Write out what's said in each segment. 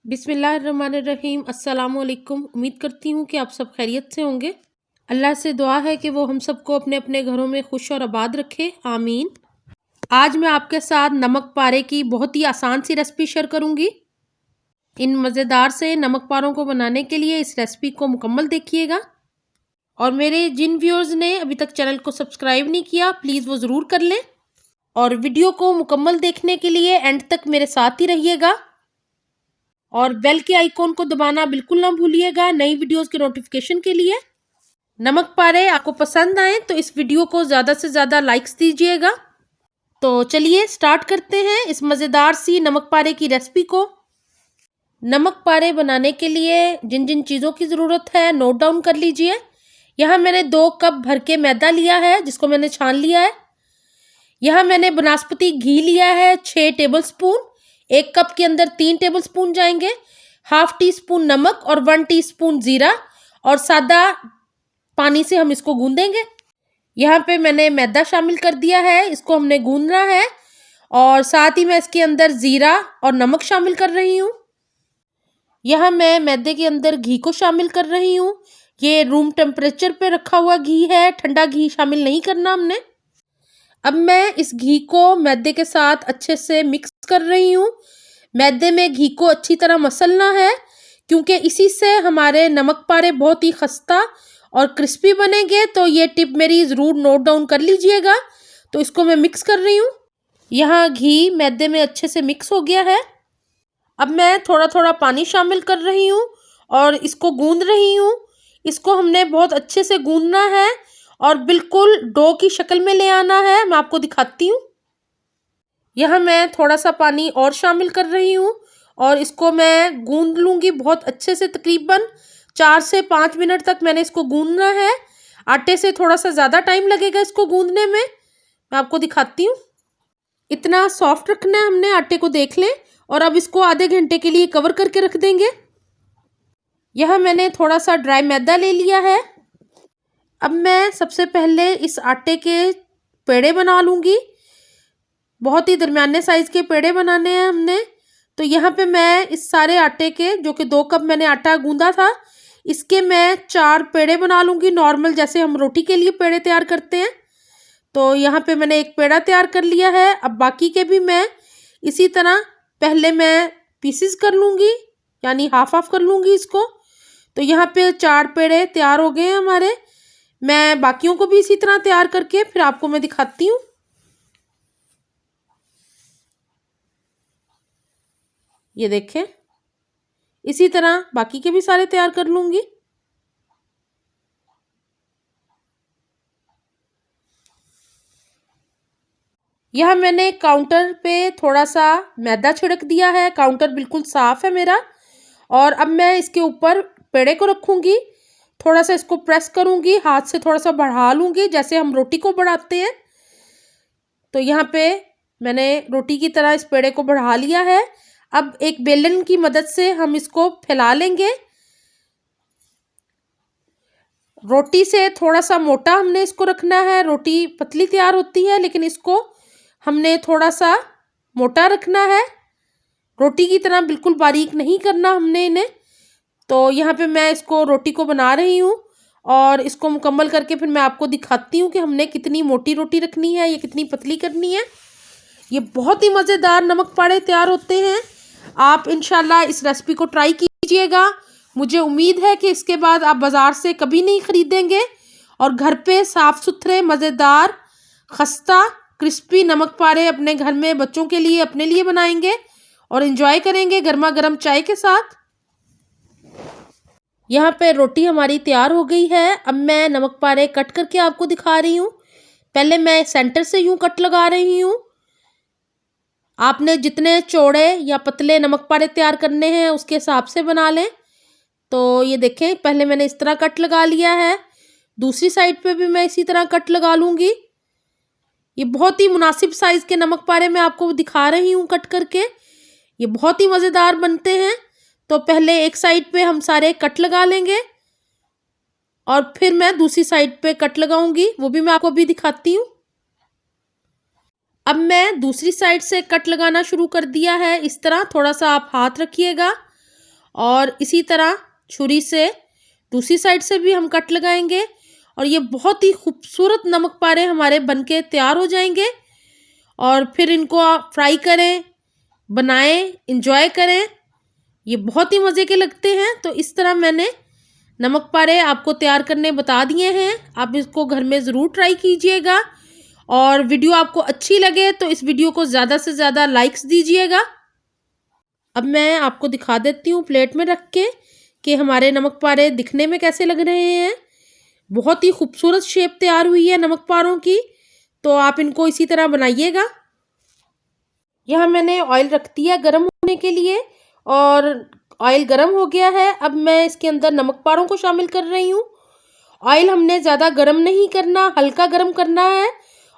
बिस्मिल्लाहिर्रहमानिर्रहीम। अस्सलाम वालेकुम। उम्मीद करती हूँ कि आप सब खैरियत से होंगे। अल्लाह से दुआ है कि वो हम सबको अपने अपने घरों में खुश और आबाद रखे, आमीन। आज मैं आपके साथ नमक पारे की बहुत ही आसान सी रेसिपी शेयर करूँगी। इन मज़ेदार से नमक पारों को बनाने के लिए इस रेसिपी को मुकम्मल देखिएगा। और मेरे जिन व्यूअर्स ने अभी तक चैनल को सब्सक्राइब नहीं किया, प्लीज़ वो ज़रूर कर लें। और वीडियो को मुकम्मल देखने के लिए एंड तक मेरे साथ ही रहिएगा। और बेल के आइकॉन को दबाना बिल्कुल ना भूलिएगा नई वीडियोस के नोटिफिकेशन के लिए। नमक पारे आपको पसंद आए तो इस वीडियो को ज़्यादा से ज़्यादा लाइक्स दीजिएगा। तो चलिए स्टार्ट करते हैं इस मज़ेदार सी नमक पारे की रेसिपी को। नमक पारे बनाने के लिए जिन जिन चीज़ों की ज़रूरत है नोट डाउन कर लीजिए। यहाँ मैंने 2 कप भर के मैदा लिया है जिसको मैंने छान लिया है। यहाँ मैंने बनास्पति घी लिया है 6 टेबल स्पून। 1 कप के अंदर 3 टेबल स्पून जाएंगे। हाफ टी स्पून नमक और 1 टीस्पून जीरा और सादा पानी से हम इसको गूंदेंगे। यहाँ पे मैंने मैदा शामिल कर दिया है, इसको हमने गूंदना है। और साथ ही मैं इसके अंदर जीरा और नमक शामिल कर रही हूँ। यहाँ मैं मैदे के अंदर घी को शामिल कर रही हूँ। ये रूम टेम्परेचर पे रखा हुआ घी है, ठंडा घी शामिल नहीं करना हमने। अब मैं इस घी को मैदे के साथ अच्छे से मिक्स कर रही हूँ। मैदे में घी को अच्छी तरह मसलना है क्योंकि इसी से हमारे नमक पारे बहुत ही खस्ता और क्रिस्पी बनेंगे। तो ये टिप मेरी ज़रूर नोट डाउन कर लीजिएगा। तो इसको मैं मिक्स कर रही हूँ। यहाँ घी मैदे में अच्छे से मिक्स हो गया है। अब मैं थोड़ा थोड़ा पानी शामिल कर रही हूँ और इसको गूंद रही हूँ। इसको हमने बहुत अच्छे से गूंदना है और बिल्कुल डो की शक्ल में ले आना है। मैं आपको दिखाती हूँ। यहाँ मैं थोड़ा सा पानी और शामिल कर रही हूँ और इसको मैं गूंद लूँगी बहुत अच्छे से। तकरीबन 4 से 5 मिनट तक मैंने इसको गूंदना है। आटे से थोड़ा सा ज़्यादा टाइम लगेगा इसको गूंदने में। मैं आपको दिखाती हूँ। इतना सॉफ्ट रखना है हमने आटे को, देख लें। और अब इसको आधे घंटे के लिए कवर करके रख देंगे। यहाँ मैंने थोड़ा सा ड्राई मैदा ले लिया है। अब मैं सबसे पहले इस आटे के पेड़े बना लूँगी। बहुत ही दरमियाने साइज़ के पेड़े बनाने हैं हमने। तो यहाँ पे मैं इस सारे आटे के, जो कि 2 कप मैंने आटा गूंदा था, इसके मैं 4 पेड़े बना लूँगी, नॉर्मल जैसे हम रोटी के लिए पेड़े तैयार करते हैं। तो यहाँ पे मैंने एक पेड़ा तैयार कर लिया है। अब बाकी के भी मैं इसी तरह पहले मैं पीसेस कर लूँगी, यानी हाफ हाफ कर लूँगी इसको। तो यहाँ पे 4 पेड़े तैयार हो गए हैं हमारे। मैं बाकियों को भी इसी तरह तैयार करके फिर आपको मैं दिखाती हूँ। ये देखें, इसी तरह बाकी के भी सारे तैयार कर लूँगी। यह मैंने काउंटर पे थोड़ा सा मैदा छिड़क दिया है। काउंटर बिल्कुल साफ़ है मेरा। और अब मैं इसके ऊपर पेड़े को रखूँगी। थोड़ा सा इसको प्रेस करूँगी, हाथ से थोड़ा सा बढ़ा लूँगी जैसे हम रोटी को बढ़ाते हैं। तो यहाँ पे मैंने रोटी की तरह इस पेड़े को बढ़ा लिया है। अब एक बेलन की मदद से हम इसको फैला लेंगे। रोटी से थोड़ा सा मोटा हमने इसको रखना है। रोटी पतली तैयार होती है लेकिन इसको हमने थोड़ा सा मोटा रखना है। रोटी की तरह बिल्कुल बारीक नहीं करना हमने इन्हें। तो यहाँ पे मैं इसको रोटी को बना रही हूँ और इसको मुकम्मल करके फिर मैं आपको दिखाती हूँ कि हमने कितनी मोटी रोटी रखनी है या कितनी पतली करनी है। ये बहुत ही मज़ेदार नमक पाड़े तैयार होते हैं। आप इंशाल्लाह इस रेसिपी को ट्राई कीजिएगा। मुझे उम्मीद है कि इसके बाद आप बाज़ार से कभी नहीं ख़रीदेंगे और घर पे साफ़ सुथरे मज़ेदार खस्ता क्रिस्पी नमक पारे अपने घर में बच्चों के लिए, अपने लिए बनाएंगे और एंजॉय करेंगे गर्मा गर्म चाय के साथ। यहाँ पे रोटी हमारी तैयार हो गई है। अब मैं नमक पारे कट करके आपको दिखा रही हूँ। पहले मैं सेंटर से यूँ कट लगा रही हूँ। आपने जितने चौड़े या पतले नमक पारे तैयार करने हैं उसके हिसाब से बना लें। तो ये देखें, पहले मैंने इस तरह कट लगा लिया है। दूसरी साइड पे भी मैं इसी तरह कट लगा लूँगी। ये बहुत ही मुनासिब साइज़ के नमक पारे मैं आपको दिखा रही हूँ कट करके। ये बहुत ही मज़ेदार बनते हैं। तो पहले एक साइड पे हम सारे कट लगा लेंगे और फिर मैं दूसरी साइड पे कट लगाऊंगी, वो भी मैं आपको अभी दिखाती हूँ। अब मैं दूसरी साइड से कट लगाना शुरू कर दिया है। इस तरह थोड़ा सा आप हाथ रखिएगा और इसी तरह छुरी से दूसरी साइड से भी हम कट लगाएंगे और ये बहुत ही खूबसूरत नमक पारे हमारे बनके तैयार हो जाएंगे। और फिर इनको आप फ्राई करें, बनाएं, इंजॉय करें, ये बहुत ही मज़े के लगते हैं। तो इस तरह मैंने नमक पारे आपको तैयार करने बता दिए हैं। आप इसको घर में ज़रूर ट्राई कीजिएगा और वीडियो आपको अच्छी लगे तो इस वीडियो को ज़्यादा से ज़्यादा लाइक्स दीजिएगा। अब मैं आपको दिखा देती हूँ प्लेट में रख के कि हमारे नमक पारे दिखने में कैसे लग रहे हैं। बहुत ही खूबसूरत शेप तैयार हुई है नमक पारों की। तो आप इनको इसी तरह बनाइएगा। यहाँ मैंने ऑयल रख दिया गर्म होने के लिए और ऑयल गर्म हो गया है। अब मैं इसके अंदर नमक पारों को शामिल कर रही हूँ। ऑयल हमने ज़्यादा गर्म नहीं करना, हल्का गर्म करना है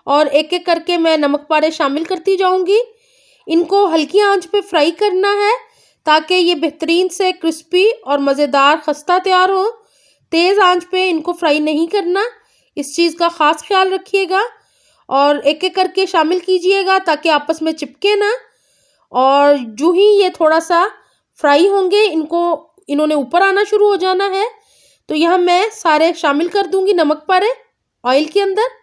और एक एक करके मैं नमक पारे शामिल करती जाऊँगी। इनको हल्की आंच पे फ्राई करना है ताकि ये बेहतरीन से क्रिस्पी और मज़ेदार खस्ता तैयार हो। तेज़ आंच पे इनको फ्राई नहीं करना, इस चीज़ का ख़ास ख्याल रखिएगा और एक एक करके शामिल कीजिएगा ताकि आपस में चिपके ना। और जो ही ये थोड़ा सा फ्राई होंगे इन्होंने ऊपर आना शुरू हो जाना है। तो यहाँ मैं सारे शामिल कर दूंगी नमक पारे ऑयल के अंदर।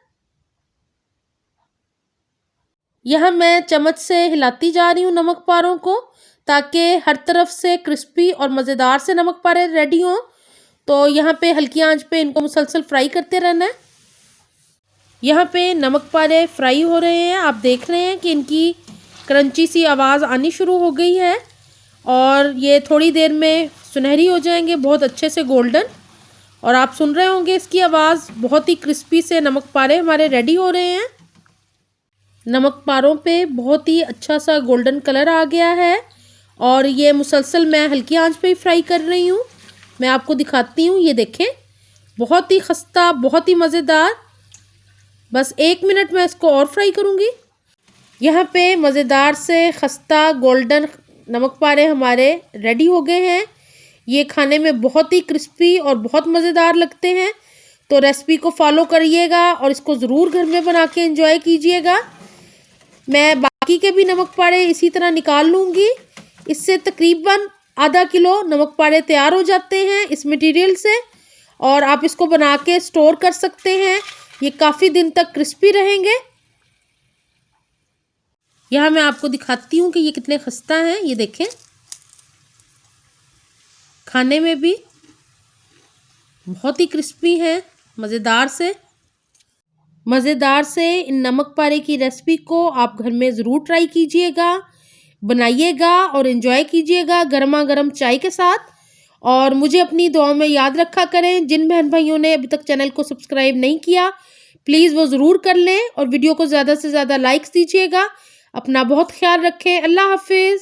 यहाँ मैं चम्मच से हिलाती जा रही हूँ नमक पारों को ताकि हर तरफ से क्रिस्पी और मज़ेदार से नमक पारे रेडी हों। तो यहाँ पे हल्की आंच पे इनको मुसलसल फ्राई करते रहना है। यहाँ पे नमक पारे फ्राई हो रहे हैं। आप देख रहे हैं कि इनकी क्रंची सी आवाज़ आनी शुरू हो गई है और ये थोड़ी देर में सुनहरी हो जाएंगे, बहुत अच्छे से गोल्डन। और आप सुन रहे होंगे इसकी आवाज़, बहुत ही क्रिस्पी से नमक पारे हमारे रेडी हो रहे हैं। नमक पारों पे बहुत ही अच्छा सा गोल्डन कलर आ गया है और ये मुसलसल मैं हल्की आंच पे ही फ्राई कर रही हूँ। मैं आपको दिखाती हूँ, ये देखें, बहुत ही खस्ता, बहुत ही मज़ेदार। बस 1 मिनट में इसको और फ्राई करूँगी। यहाँ पे मज़ेदार से खस्ता गोल्डन नमक पारे हमारे रेडी हो गए हैं। ये खाने में बहुत ही क्रिस्पी और बहुत मज़ेदार लगते हैं। तो रेसिपी को फॉलो करिएगा और इसको ज़रूर घर में बना के एंजॉय कीजिएगा। मैं बाकी के भी नमक पारे इसी तरह निकाल लूँगी। इससे तकरीबन आधा किलो नमक पारे तैयार हो जाते हैं इस मटेरियल से और आप इसको बना के स्टोर कर सकते हैं। ये काफ़ी दिन तक क्रिस्पी रहेंगे। यहाँ मैं आपको दिखाती हूँ कि ये कितने खस्ता हैं। ये देखें, खाने में भी बहुत ही क्रिस्पी हैं, मज़ेदार से इन नमक पारे की रेसिपी को आप घर में ज़रूर ट्राई कीजिएगा, बनाइएगा और एंजॉय कीजिएगा गर्मा गर्म चाय के साथ। और मुझे अपनी दुआओं में याद रखा करें। जिन बहन भाइयों ने अभी तक चैनल को सब्सक्राइब नहीं किया प्लीज़ वो ज़रूर कर लें और वीडियो को ज़्यादा से ज़्यादा लाइक्स दीजिएगा। अपना बहुत ख्याल रखें। अल्लाह हाफिज़।